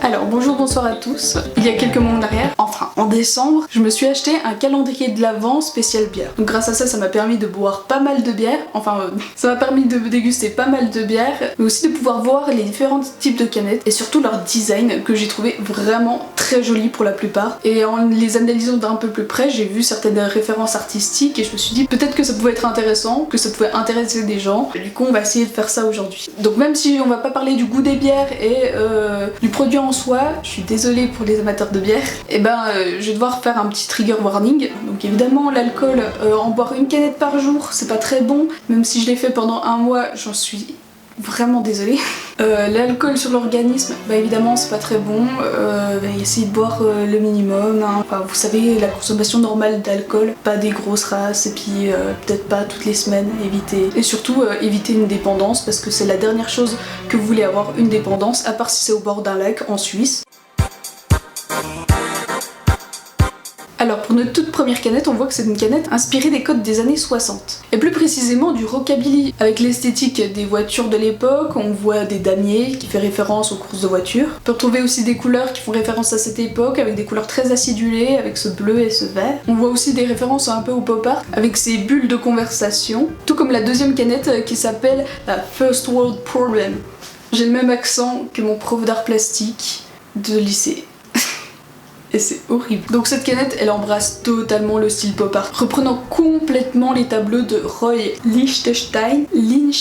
Alors bonjour, bonsoir à tous. Il y a quelques mois en arrière, enfin en décembre, je me suis acheté un calendrier de l'Avent spécial bière. Donc grâce à ça, ça m'a permis de boire pas mal de bière, ça m'a permis de déguster pas mal de bière, mais aussi de pouvoir voir les différents types de canettes et surtout leur design que j'ai trouvé vraiment très joli pour la plupart. Et en les analysant d'un peu plus près, j'ai vu certaines références artistiques et je me suis dit peut-être que ça pouvait être intéressant, que ça pouvait intéresser des gens. Et du coup, on va essayer de faire ça aujourd'hui. Donc même si on va pas parler du goût des bières et du produit en soi, je suis désolée pour les amateurs de bière, et je vais devoir faire un petit trigger warning. Donc évidemment l'alcool, en boire une canette par jour c'est pas très bon, même si je l'ai fait pendant un mois, j'en suis vraiment désolée. L'alcool sur l'organisme, évidemment c'est pas très bon, essayez de boire le minimum, hein. Enfin vous savez, la consommation normale d'alcool, pas des grosses races, et puis peut-être pas toutes les semaines, évitez. Et surtout évitez une dépendance, parce que c'est la dernière chose que vous voulez avoir, une dépendance, à part si c'est au bord d'un lac en Suisse. Alors pour notre toute première canette, on voit que c'est une canette inspirée des codes des années 60. Et plus précisément du rockabilly. Avec l'esthétique des voitures de l'époque, on voit des damiers qui fait référence aux courses de voitures. On peut retrouver aussi des couleurs qui font référence à cette époque, avec des couleurs très acidulées, avec ce bleu et ce vert. On voit aussi des références un peu au pop art, avec ces bulles de conversation. Tout comme la deuxième canette qui s'appelle la First World Problem. J'ai le même accent que mon prof d'art plastique de lycée. Et c'est horrible. Donc cette canette, elle embrasse totalement le style pop art, reprenant complètement les tableaux de Roy Lichtenstein. Les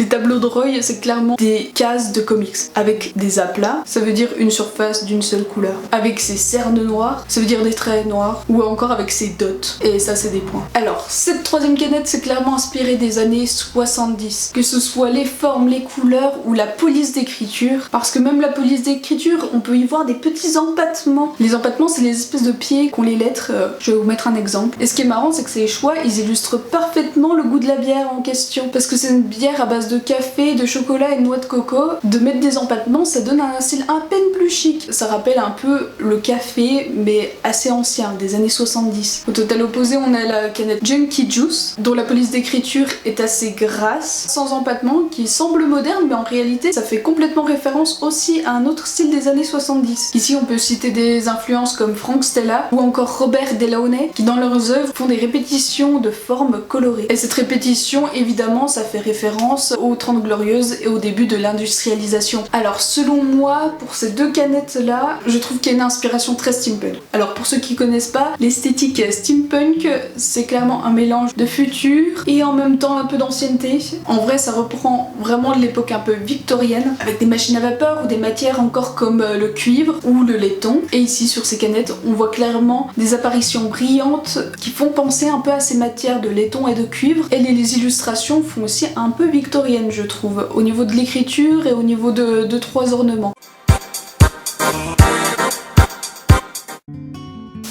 tableaux de Roy, c'est clairement des cases de comics, avec des aplats, ça veut dire une surface d'une seule couleur, avec ses cernes noires, ça veut dire des traits noirs, ou encore avec ses dots, et ça c'est des points. Alors, cette troisième canette, c'est clairement inspiré des années 70, que ce soit les formes, les couleurs, ou la police d'écriture, parce que même la police d'écriture, on peut y voir des petits empattements. Les empattements, c'est les espèces de pieds qu'ont les lettres. Je vais vous mettre un exemple. Et ce qui est marrant, c'est que ces choix, ils illustrent parfaitement le goût de la bière en question. Parce que c'est une bière à base de café, de chocolat et de noix de coco. De mettre des empattements, ça donne un style à peine plus chic. Ça rappelle un peu le café, mais assez ancien, des années 70. Au total opposé, on a la canette Junkie Juice, dont la police d'écriture est assez grasse, sans empattement, qui semble moderne, mais en réalité, ça fait complètement référence aussi à un autre style des années 70. Ici on peut citer des influences comme Frank Stella ou encore Robert Delaunay qui dans leurs œuvres font des répétitions de formes colorées. Et cette répétition évidemment ça fait référence aux 30 Glorieuses et au début de l'industrialisation. Alors selon moi pour ces deux canettes là je trouve qu'il y a une inspiration très steampunk. Alors pour ceux qui connaissent pas, l'esthétique steampunk c'est clairement un mélange de futur et en même temps un peu d'ancienneté. En vrai ça reprend vraiment l'époque un peu victorienne avec des machines à vapeur ou des matières encore comme le cuivre ou le laiton. Et ici sur ces canettes on voit clairement des apparitions brillantes qui font penser un peu à ces matières de laiton et de cuivre, et les illustrations font aussi un peu victorienne je trouve, au niveau de l'écriture et au niveau de trois ornements.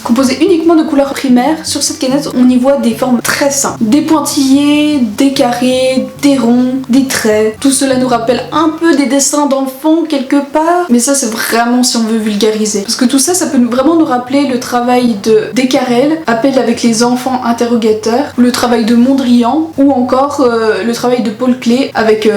Composé uniquement de couleurs primaires, sur cette canette on y voit des formes très simples. Des pointillés, des carrés, des ronds, des traits. Tout cela nous rappelle un peu des dessins d'enfants quelque part, mais ça c'est vraiment si on veut vulgariser. Parce que tout ça, ça peut vraiment nous rappeler le travail de Descarrel, Appel avec les enfants interrogateurs, le travail de Mondrian, ou encore le travail de Paul Klee avec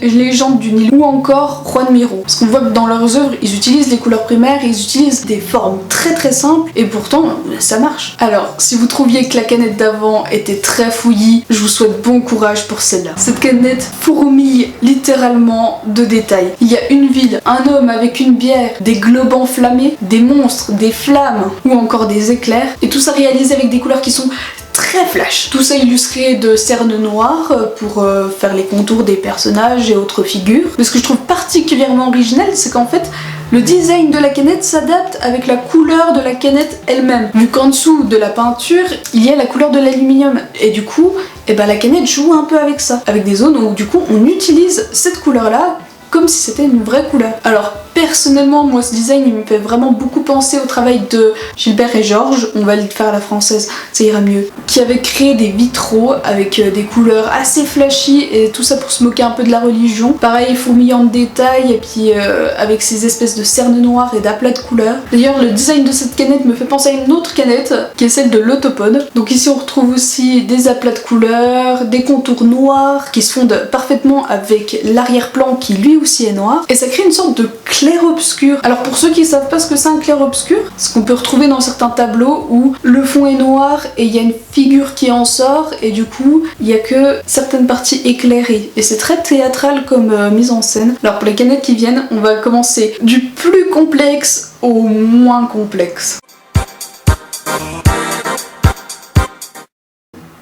Légende du Nil, ou encore Juan Miro. Parce qu'on voit que dans leurs œuvres, ils utilisent les couleurs primaires, ils utilisent des formes très simples, et pourtant ça marche. Alors, si vous trouviez que la canette d'avant était très fouillie, je vous souhaite bon courage pour celle-là. Cette canette fourmille littéralement de détails. Il y a une ville, un homme avec une bière, des globes enflammés, des monstres, des flammes ou encore des éclairs, et tout ça réalisé avec des couleurs qui sont très flash. Tout ça illustré de cernes noires pour faire les contours des personnages et autres figures. Mais ce que je trouve particulièrement original, c'est qu'en fait, le design de la canette s'adapte avec la couleur de la canette elle-même. Vu qu'en dessous de la peinture, il y a la couleur de l'aluminium. Et du coup, la canette joue un peu avec ça. Avec des zones où du coup on utilise cette couleur-là comme si c'était une vraie couleur. Alors personnellement, moi ce design il me fait vraiment beaucoup penser au travail de Gilbert et Georges, on va le faire à la française, ça ira mieux, qui avait créé des vitraux avec des couleurs assez flashy et tout ça pour se moquer un peu de la religion. Pareil, fourmillant de détails et puis avec ces espèces de cernes noires et d'aplats de couleurs. D'ailleurs le design de cette canette me fait penser à une autre canette qui est celle de l'Autopode. Donc ici on retrouve aussi des aplats de couleurs, des contours noirs qui se fondent parfaitement avec l'arrière-plan qui lui aussi est noir et ça crée une sorte de clair-obscur. Alors pour ceux qui savent pas ce que c'est un clair-obscur, ce qu'on peut retrouver dans certains tableaux où le fond est noir et il y a une figure qui en sort et du coup il y a que certaines parties éclairées et c'est très théâtral comme mise en scène. Alors pour les canettes qui viennent, on va commencer du plus complexe au moins complexe.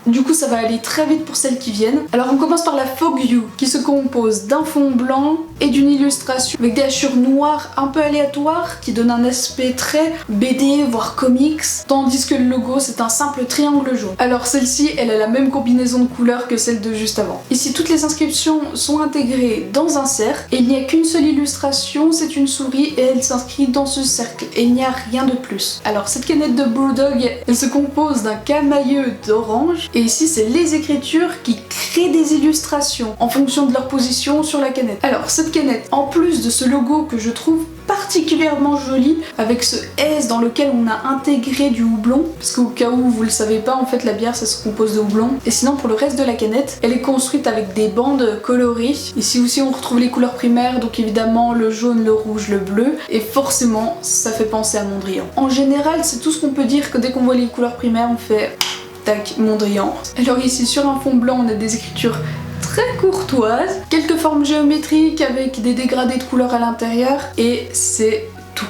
Du coup ça va aller très vite pour celles qui viennent. Alors on commence par la Fog You qui se compose d'un fond blanc et d'une illustration avec des hachures noires un peu aléatoires qui donnent un aspect très BD voire comics, tandis que le logo c'est un simple triangle jaune. Alors celle-ci elle a la même combinaison de couleurs que celle de juste avant. Ici toutes les inscriptions sont intégrées dans un cercle et il n'y a qu'une seule illustration, c'est une souris et elle s'inscrit dans ce cercle et il n'y a rien de plus. Alors cette canette de Brewdog elle se compose d'un camailleux d'orange. Et ici, c'est les écritures qui créent des illustrations en fonction de leur position sur la canette. Alors, cette canette, en plus de ce logo que je trouve particulièrement joli, avec ce S dans lequel on a intégré du houblon, parce qu'au cas où vous le savez pas, en fait la bière ça se compose de houblon. Et sinon pour le reste de la canette, elle est construite avec des bandes colorées. Ici aussi on retrouve les couleurs primaires, donc évidemment le jaune, le rouge, le bleu, et forcément ça fait penser à Mondrian. En général c'est tout ce qu'on peut dire que dès qu'on voit les couleurs primaires on fait tac, Mondrian. Alors ici sur un fond blanc on a des écritures très courtoises, quelques formes géométriques avec des dégradés de couleurs à l'intérieur et c'est tout.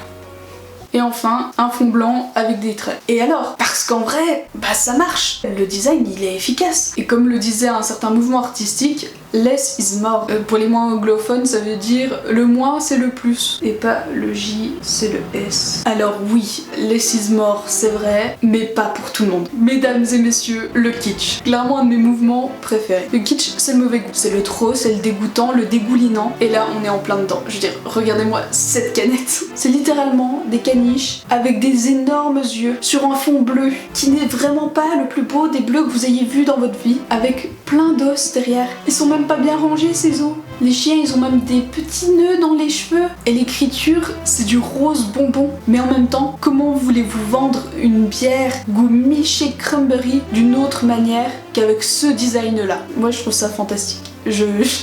Et enfin un fond blanc avec des traits. Et alors, parce qu'en vrai, bah ça marche, le design il est efficace. Et comme le disait un certain mouvement artistique, less is more. Pour les moins anglophones, ça veut dire le moins c'est le plus et pas le J c'est le S. Alors oui, less is more c'est vrai, mais pas pour tout le monde. Mesdames et messieurs, le kitsch. Clairement un de mes mouvements préférés. Le kitsch c'est le mauvais goût, c'est le trop, c'est le dégoûtant, le dégoulinant. Et là on est en plein dedans. Je veux dire, regardez-moi cette canette. C'est littéralement des caniches avec des énormes yeux sur un fond bleu qui n'est vraiment pas le plus beau des bleus que vous ayez vu dans votre vie, avec plein d'os derrière. Ils sont même pas bien rangés ces os. Les chiens ils ont même des petits nœuds dans les cheveux et l'écriture c'est du rose bonbon. Mais en même temps, comment voulez-vous vendre une bière goût milkshake cranberry d'une autre manière qu'avec ce design là? Moi je trouve ça fantastique.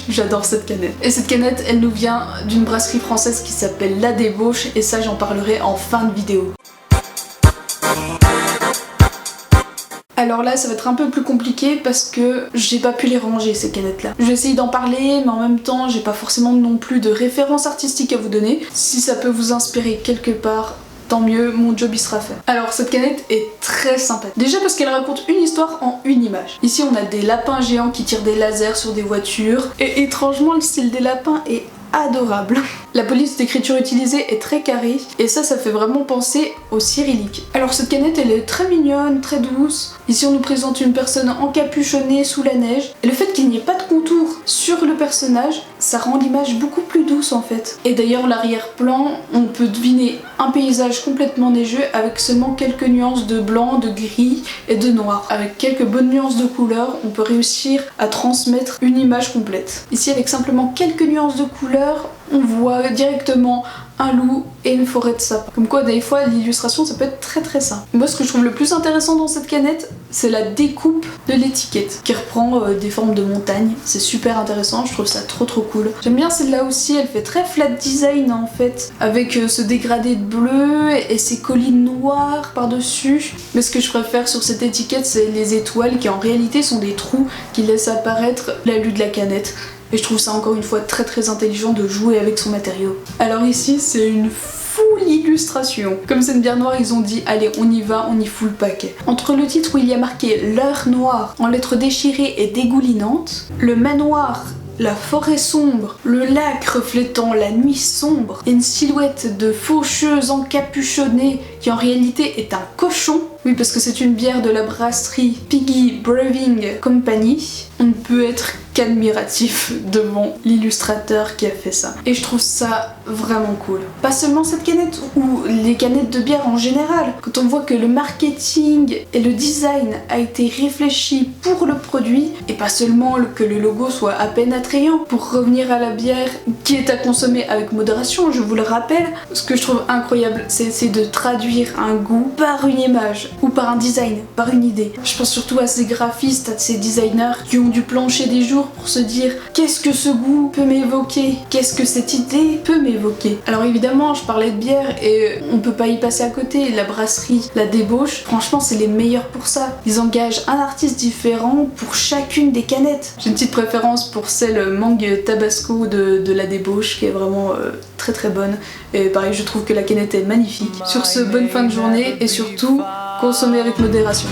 J'adore cette canette. Et cette canette elle nous vient d'une brasserie française qui s'appelle La Débauche et ça j'en parlerai en fin de vidéo. Alors là ça va être un peu plus compliqué parce que j'ai pas pu les ranger ces canettes là. Je vais essayer d'en parler mais en même temps j'ai pas forcément non plus de référence artistique à vous donner. Si ça peut vous inspirer quelque part, tant mieux, mon job il sera fait. Alors cette canette est très sympa. Déjà parce qu'elle raconte une histoire en une image. Ici on a des lapins géants qui tirent des lasers sur des voitures et étrangement le style des lapins est adorable. La police d'écriture utilisée est très carrée et ça fait vraiment penser au cyrillique. Alors cette canette elle est très mignonne, très douce. Ici on nous présente une personne encapuchonnée sous la neige et le fait qu'il n'y ait pas de contour sur le personnage, ça rend l'image beaucoup plus douce en fait. Et d'ailleurs l'arrière-plan, on peut deviner un paysage complètement neigeux avec seulement quelques nuances de blanc, de gris et de noir. Avec quelques bonnes nuances de couleurs, on peut réussir à transmettre une image complète. Ici avec simplement quelques nuances de couleurs, on voit directement un loup et une forêt de sapins. Comme quoi des fois l'illustration ça peut être très simple. Moi ce que je trouve le plus intéressant dans cette canette c'est la découpe de l'étiquette qui reprend des formes de montagne. C'est super intéressant, je trouve ça trop cool. J'aime bien celle-là aussi, elle fait très flat design en fait, avec ce dégradé de bleu et ces collines noires par dessus. Mais ce que je préfère sur cette étiquette c'est les étoiles qui en réalité sont des trous qui laissent apparaître l'alu de la canette. Et je trouve ça encore une fois très intelligent de jouer avec son matériau. Alors ici c'est une full illustration. Comme c'est une bière noire ils ont dit allez on y va, on y fout le paquet. Entre le titre où il y a marqué l'heure noire en lettres déchirées et dégoulinantes, le manoir, la forêt sombre, le lac reflétant la nuit sombre, et une silhouette de faucheuse encapuchonnée qui en réalité est un cochon. Oui parce que c'est une bière de la brasserie Piggy Brewing Company. On ne peut être qu'admiratif devant l'illustrateur qui a fait ça. Et je trouve ça vraiment cool. Pas seulement cette canette, ou les canettes de bière en général. Quand on voit que le marketing et le design a été réfléchi pour le produit, et pas seulement que le logo soit à peine attrayant. Pour revenir à la bière qui est à consommer avec modération, je vous le rappelle, ce que je trouve incroyable, c'est de traduire un goût par une image, ou par un design, par une idée. Je pense surtout à ces graphistes, à ces designers qui ont dû plancher des jours toujours pour se dire qu'est-ce que ce goût peut m'évoquer, qu'est-ce que cette idée peut m'évoquer. Alors évidemment, je parlais de bière et on peut pas y passer à côté. La brasserie, la débauche, franchement, c'est les meilleurs pour ça. Ils engagent un artiste différent pour chacune des canettes. J'ai une petite préférence pour celle mangue tabasco de la débauche qui est vraiment très très bonne. Et pareil, je trouve que la canette est magnifique. Sur ce, bonne fin de journée et surtout, consommez avec modération.